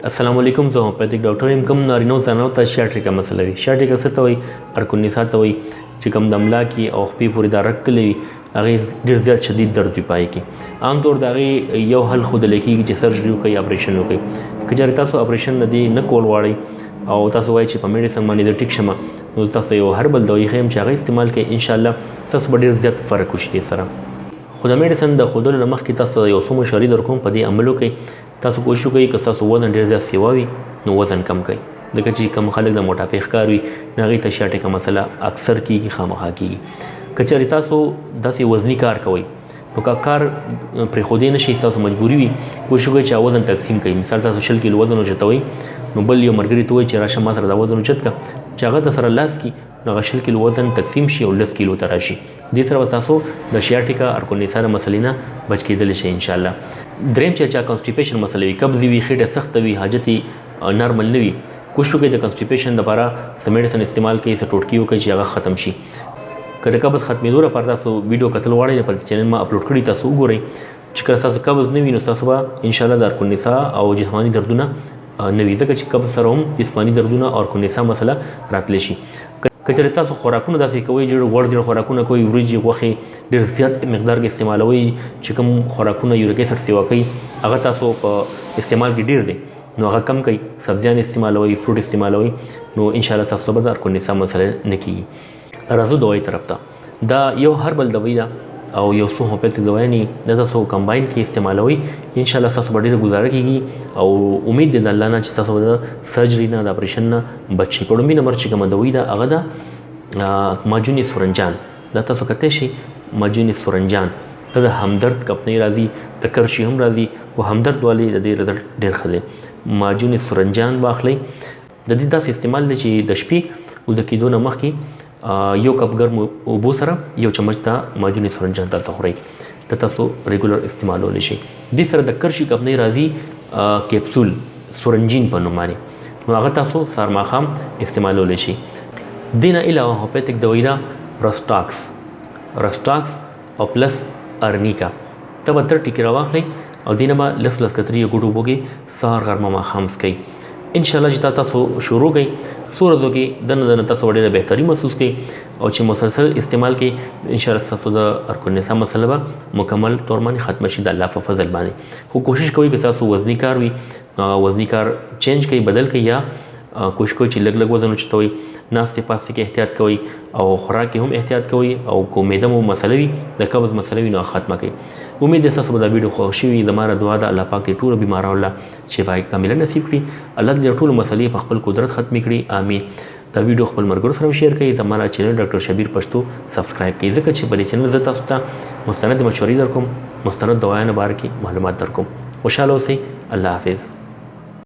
السلام علیکم زه هومیوپیتیک ډاکټر یم. کوم نارینه او زنانو ته شیاټریکا مسله وي. شیاټریکا څه ته وایي؟ ارکونیسا ته وایي چې کوم د املا کې او خپې پورې دا رګ تللی وي هغې ډېر زیات شدید درد وي پای کې. عام طور د هغې یو حل ښودلی کېږي چې سرجري وکړئ، اپریشن وکړئ. که چېرې تاسو اپریشن د دې نه کول غواړئ او تاسو وایئ چې په میډیسن باندې زه ټیک شم، نو تاسو یو هربل دوايي ښیم چې هغه استعمال کړئ، انشاءالله ستاسو به ډېر زیات فرق وشي دې سره. خو د میډیسن د ښودلو نه مخکې تاسو ته یو څو مشورې در کوم، په دې عمل وکړئ. تاسو کوشش وکړئ که ستاسو وزن ډېر زیات سیوا وي نو وزن کم کړئ، ځکه چې کوم خلک د موټاپۍ ښکار وي نو هغې ته شیاټریکا مسله اکثر کېږي، خامخا کېږي. که چېرې تاسو داسې وزني کار کوئ نو که کار پرېښودی نه شي، ستاسو مجبوري وي، کوشش وکړئ چې وزن تقسیم کړئ. مثال تاسو 20 کیلو وزن اوچتوئ نو بل یو ملګري ته وایي چې راشه ما سره دا وزن اوچت کړه، چې هغه درسره لاس کړي نو هغه 20 کیلو وزن تقسیم شي او 10 کیلو ته راشي. دې سره به تاسو د شیاټریکا ارکونیسا د مسلې نه بچ کېدلی شئ انشاءالله. دریم چې چا کنسټیپیشن مسله وي، قبض وي، خېټه سخته وي، حاجت یې نارمل نه وي، کوشش وکړئ د کنسټیپیشن دپاره څه میډیسن استعمال کړئ، څه ټوټکي وکړئ چې هغه ختم شي. که د قبض ختمېدو لپاره تاسو ویډیو کتل غواړئ، په چینل ما اپلوډ کړي، تاسو وګورئ چې کله ستاسو قبض نه وي نو ستاسو به انشاءالله د ارکونیسا او جسماني دردونه نه وي، ځکه چې قبض سره هم جسماني دردونه او ارکونیسا مسله راتلی شي. که چېرې تاسو خوراکونه داسې کوئ، غوړ زیړ خوراکونه کوئ، وریجې، غوښې ډېر زیات مقدار کې استعمالوئ، چې کوم خوراکونه یوریک اسید سیوا کوي هغه تاسو په استعمال کې ډېر دی نو هغه کم کوئ، سبزیان استعمالوئ، فروټ استعمالوئ، نو انشاءالله تاسو به د ارکونیسا مسله نه کېږي. راځو دوایي طرف ته. دا یو هربل دوايي ده او یو څو هومیوپیتیک دوايانې دا تاسو کمباین کې استعمالوئ، انشاءالله ستاسو به ډېره گزاره کېږي او امید دی د الله نه چې تاسو به د سرجري نه د اپریشن نه بچ شئ. په لومړي نمبر چې کومه دوايي ده هغه ده ماجون سورنجان. دا تاسو کتلی شئ ماجون سورنجان. ته د همدرد کمپنۍ راځي، د کرشي هم راځي، خو همدرد والي د دې رزلټ ډېر ښه دی. ماجون سورنجان واخلئ. د دې داسې استعمال دی چې د شپې اوده کېدو نه مخکې یو کپ ګرم اوبو سره یو چمچ ته ماجون سورنجان تاسو خورئ، ته تاسو ریګولر استعمالولی شئ. دې سره د کرشي کمپنۍ راځي کیپسول سورنجین په نوم باندې، نو هغه تاسو سهار ماښام استعمالولی شئ. دې نه علاوه هومیوپیتیک دوايي ده رسټاکس او پلس ارنیکا. ته به 3 ټکي راواخلئ او دې نه به 10 کترې یو ګوټ اوبو کې سهار غرمه ماښام څکئ. انشاءالله چې تاسو شروع کړئ، څو ورځو کې دننه تاسو ډېره بهتري محسوس کړئ او چې مسلسل استعمال کړئ انشاءالله ستاسو د ارکونیسا مسله به مکمل طور باندې ختمه شي د الله په فضل باندې. خو کوشش کوئ که تاسو وزني کار وي، وزني کار چینج کړئ، بدل کړئ، یا کوشش کوئ چې لږ لږ وزن اوچتوئ، ناستې پاستې کې احتیاط کوئ او خوراک کې هم احتیاط کوئ، او که معده مو مسله وي، د قبض مسله وي نو ختمه کړئ. امید دی ستاسو به دا ویډیو خوښ شوي وي. زما دعا ده الله پاک دې ټولو بیمارانو له شفای کامله نصیب کړي، الله دې ټولو مسلې په خپل قدرت ختمې کړي، آمین. دا ویډیو خپل ملګرو سره شیر کړئ. زما چینل ډاکټر شبیر پښتو سبسکرایب کړئ، ځکه چې په دې چینل زه تاسو ته مستند مشورې در کوم، مستند دوايانو باره کې معلومات در کوم. خوشحاله اوسئ. الله حافظ.